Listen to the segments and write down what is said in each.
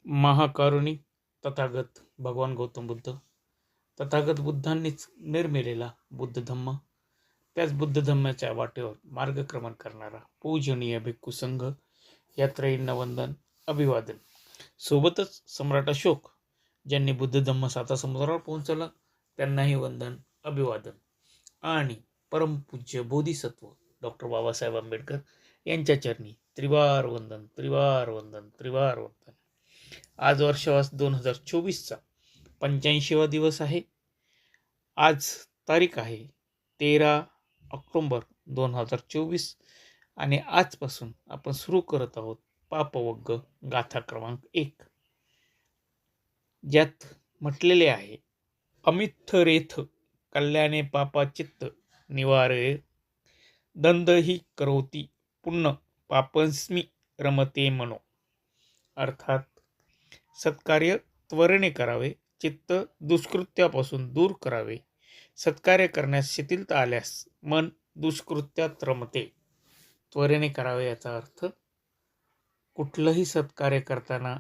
महाकारुणिक तथागत भगवान गौतम बुद्ध, तथागत बुद्धांनीच निर्मिलेला बुद्ध धम्म, त्याच बुद्ध धम्माच्या वाटेवर मार्गक्रमण करणारा पूजनीय भिक्खू संघ, यात्रयींना वंदन अभिवादन. सोबतच सम्राट अशोक ज्यांनी बुद्ध धम्म साता समुद्रावर पोहोचवला त्यांनाही वंदन अभिवादन. आणि परमपूज्य बोधिसत्व डॉक्टर बाबासाहेब आंबेडकर यांच्या चरणी त्रिवार वंदन, त्रिवार वंदन, त्रिवार वंदन. आज वर्षवास 2024चा 85वा दिवस आहे. आज तारीख आहे 13 ऑक्टोबर 2024 आणि आजपासून आपण सुरू करत आहोत पापवग्ग गाथा क्रमांक 1, ज्यात म्हटलेले आहे, अमित्थरेथ कल्याणे पापाचित्त निवारे दंदही करोती पुण्य पापस्मी रमते मनो. अर्थात सत्कार्य त्वरेने करावे, चित्त दुष्कृत्यापासून दूर करावे. सत्कार्य करण्यास शिथिलता आल्यास मन दुष्कृत्यात रमते. त्वरेने करावे याचा अर्थ कुठलंही सत्कार्य करताना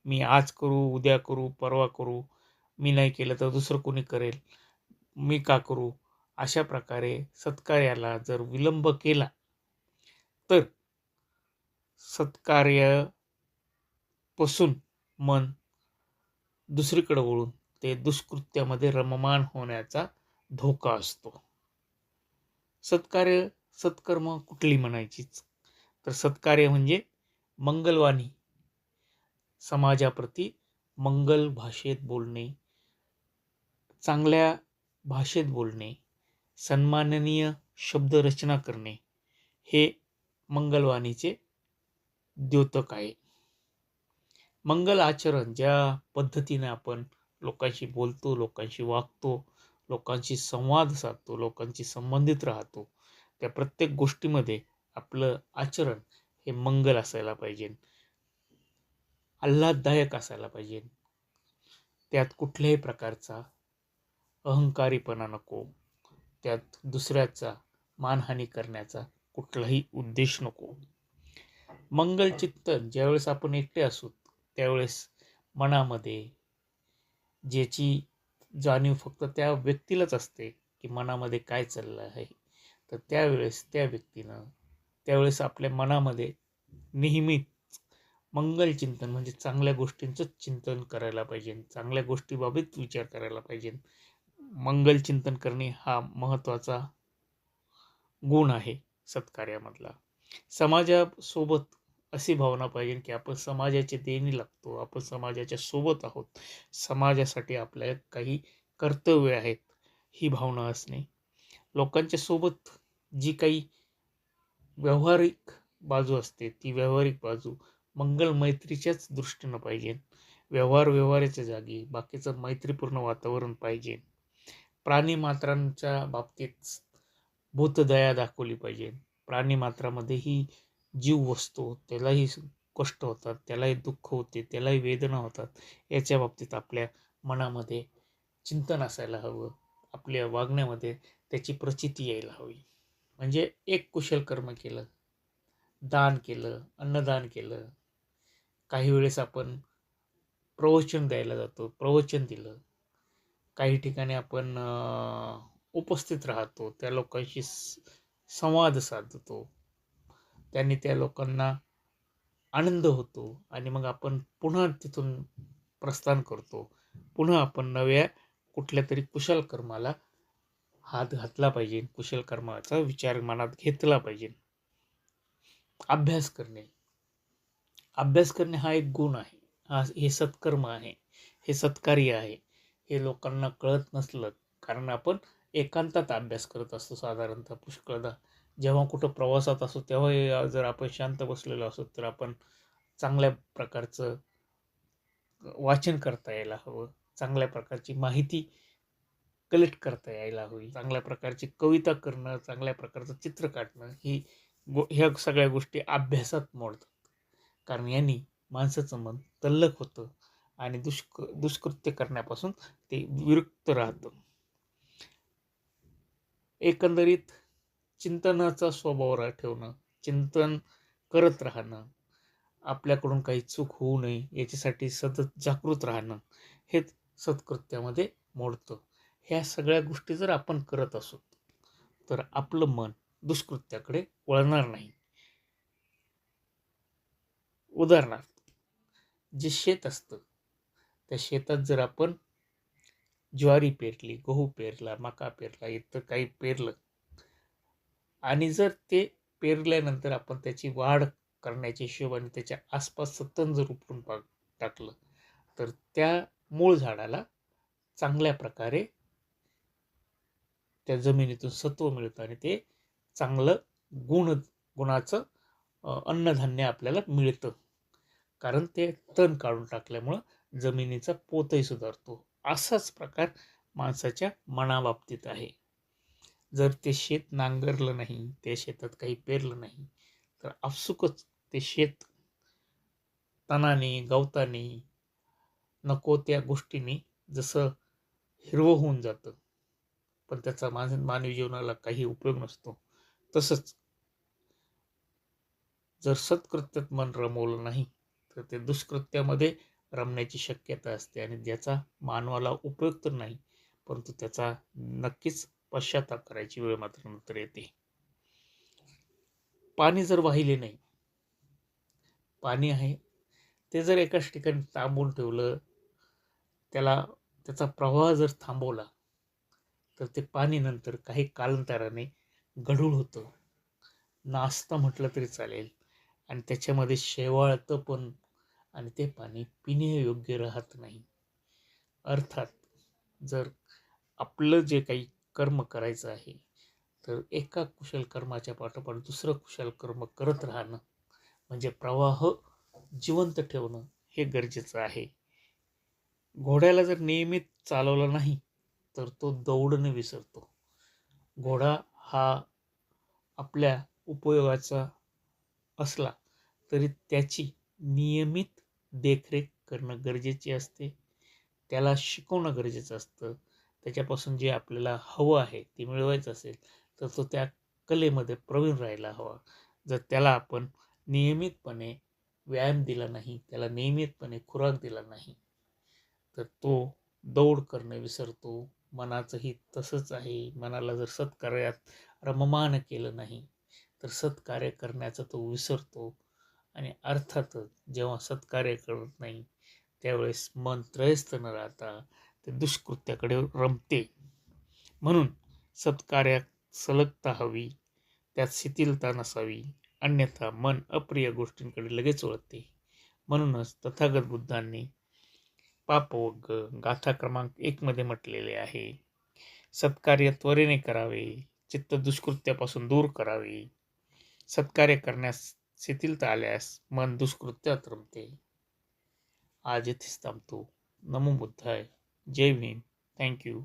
मी आज करू, उद्या करू, परवा करू, मी नाही केलं तर दुसरं कोणी करेल, मी का करू, अशा प्रकारे सत्कार्याला जर विलंब केला तर सत्कार्यापासून मन दुसरीकडे वळून ते दुष्कृत्यामध्ये रममान होण्याचा धोका असतो. सत्कर्म कुठली म्हणायचीच तर सत्कार्य म्हणजे मंगलवाणी, समाजाप्रती मंगल भाषेत बोलणे, चांगल्या भाषेत बोलणे, सन्माननीय शब्दरचना करणे, हे मंगलवाणीचे द्योतक आहे. मंगल आचरण ज्या पद्धतीने आपण लोकांशी बोलतो, लोकांशी वागतो, लोकांशी संवाद साधतो, लोकांशी संबंधित राहतो, त्या प्रत्येक गोष्टीमध्ये आपलं आचरण हे मंगल असायला पाहिजे, आल्हाददायक असायला पाहिजे. त्यात कुठल्याही प्रकारचा अहंकारीपणा नको, त्यात दुसऱ्याचा मानहानी करण्याचा कुठलाही उद्देश नको. मंगल चिंतन ज्यावेळेस आपण एकटे असू त्यावेळेस मनामध्ये ज्याची जाणीव फक्त त्या व्यक्तीलाच असते की मनामध्ये काय चाललं आहे, तर त्यावेळेस आपल्या मनामध्ये नेहमीच मंगल चिंतन म्हणजे चांगल्या गोष्टींचं चिंतन करायला पाहिजे, चांगल्या गोष्टीबाबत विचार करायला पाहिजे. मंगल चिंतन करणे हा महत्त्वाचा गुण आहे सत्कार्यामधला. समाजासोबत अशी भावना पाहिजे की आपण समाजाचे देणी लागतो, आपण समाजाच्या सोबत आहोत, समाजासाठी आपल्या काही कर्तव्य आहेत, ही भावना असणे. लोकांच्या सोबत जी काही व्यावहारिक बाजू असते ती व्यावहारिक बाजू मंगल मैत्रीच्याच दृष्टीनं पाहिजे. व्यवहाराच्या जागी बाकीचं मैत्रीपूर्ण वातावरण पाहिजे. प्राणीमात्रांच्या बाबतीत भूतदया दाखवली पाहिजे. प्राणीमात्रामध्येही जीव वसतो, त्यालाही कष्ट होतात, त्यालाही दुःख होते, त्यालाही वेदना होतात. याच्या बाबतीत आपल्या मनामध्ये चिंतन असायला हवं, आपल्या वागण्यामध्ये त्याची प्रचिती यायला हवी. म्हणजे एक कुशल कर्म केलं, दान केलं, अन्नदान केलं, काही वेळेस आपण प्रवचन द्यायला जातो, प्रवचन दिलं, काही ठिकाणी आपण उपस्थित राहतो, त्या लोकांशी संवाद साधतो, त्यांनी त्या लोकांना आनंद होतो आणि मग आपण पुन्हा तिथून प्रस्थान करतो. पुन्हा आपण नव्या कुठल्या तरी कुशल कर्माला हात घातला पाहिजे, कुशल कर्माचा विचार मनात घेतला पाहिजे. अभ्यास करणे हा एक गुण आहे, हे सत्कर्म आहे, हे सत्कार्य आहे. हे लोकांना कळत नसलं कारण आपण एकांतात अभ्यास करत असतो. साधारणतः पुष्कळदा जेव्हा कुठं प्रवासात असतो तेव्हा जर आपण शांत बसलेलो असतो तर आपण चांगल्या प्रकारचं वाचन करता यायला हवं, चांगल्या प्रकारची माहिती कलेक्ट करता यायला हवी, चांगल्या प्रकारची कविता करणं, चांगल्या प्रकारचं चित्र काढणं, ह्या सगळ्या गोष्टी अभ्यासात मोडतात. कारण यांनी माणसाचं मन तल्लख होतं आणि दुष्कृत्य करण्यापासून ते विरक्त राहतं. एकंदरीत चिंतनाचा स्वभाव ठेवणं, चिंतन करत राहणं आपल्याकडून काही चूक होऊ नये याच्यासाठी सतत जागृत राहणं हेच सत्कृत्यामध्ये मोडतं. ह्या सगळ्या गोष्टी जर आपण करत असू तर आपलं मन दुष्कृत्याकडे वळणार नाही. उदाहरणार्थ, जे शेत असतं त्या शेतात जर आपण ज्वारी पेरली, गहू पेरला, मका पेरला, इतर काही पेरलं आणि जर ते पेरल्यानंतर आपण त्याची वाढ करण्याच्या हिशोबाने त्याच्या आसपासचं तण जर उपटून टाकलं तर त्या मूळ झाडाला चांगल्या प्रकारे त्या जमिनीतून सत्व मिळतं आणि ते चांगलं गुणाचं अन्नधान्य आपल्याला मिळतं. कारण ते तण काढून टाकल्यामुळं जमिनीचा पोतही सुधारतो. असाच प्रकार माणसाच्या मनाबाबतीत आहे. जर ते शेत नांगरलं नाही, त्या शेतात काही पेरलं नाही तर आपसुकच ते शेत तणाने, गवताने, नको त्या गोष्टींनी जसं हिरवं होऊन जातं, पण त्याचा मानवी जीवनाला काही उपयोग नसतो. तसंच जर सत्कृत्यात मन रमवलं नाही तर ते दुष्कृत्यामध्ये रमण्याची शक्यता असते आणि ज्याचा मानवाला उपयोग तर नाही, परंतु त्याचा नक्कीच पश्चाताप करायची वेळ मात्र नंतर येते. पाणी जर वाहिले नाही, पाणी आहे ते जर एकाच ठिकाणी थांबवून ठेवलं, त्याचा प्रवाह जर थांबवला तर ते पाणी नंतर काही कालांतराने गढूळ होतं, नासतं म्हटलं तरी चालेल आणि त्याच्यामध्ये शेवाळतं पण आणि ते पाणी पिण्यायोग्य राहत नाही. अर्थात जर आपलं जे काही कर्म करायचं आहे तर एका कुशल कर्माच्या पाठोपाठ दुसरं कुशल कर्म करत राहणं म्हणजे प्रवाह जिवंत ठेवणं हे गरजेचं आहे. घोड्याला जर नियमित चालवलं नाही तर तो दौडणे विसरतो. घोडा हा आपल्या उपयोगाचा असला तरी त्याची नियमित देखरेख करणं गरजेचे असते. त्याला शिकवणं गरजेचं असतं. त्याच्यापासून जे आपल्याला हवं आहे ते मिळवायचं असेल तर तो त्या कलेमध्ये प्रवीण राहायला हवा. जर त्याला आपण नियमितपणे व्यायाम दिला नाही, त्याला नियमितपणे खुराक दिला नाही तर तो दौड करणं विसरतो. मनाचंही तसंच आहे. मनाला जर सत्कार्यात रममाण केलं नाही तर सत्कार्य करण्याचा तो विसरतो आणि अर्थातच जेव्हा सत्कार्य करत नाही त्यावेळेस मन त्रयस्थ न राहता ते दुष्कृत्याकडे रमते. म्हणून सत्कार्यात सलगता हवी, त्यात शिथिलता नसावी, अन्यथा मन अप्रिय गोष्टींकडे लगेच वळते. म्हणूनच तथागत बुद्धांनी पापवर्ग गाथा क्रमांक 1 मध्ये म्हटलेले आहे, सत्कार्य त्वरेने करावे, चित्त दुष्कृत्यापासून दूर करावे. सत्कार्य करण्यास शिथिलता आल्यास मन दुष्कृत्यात रमते. आज येथेच थांबतो. नमो बुद्धाय. जय भीम. थँक्यू.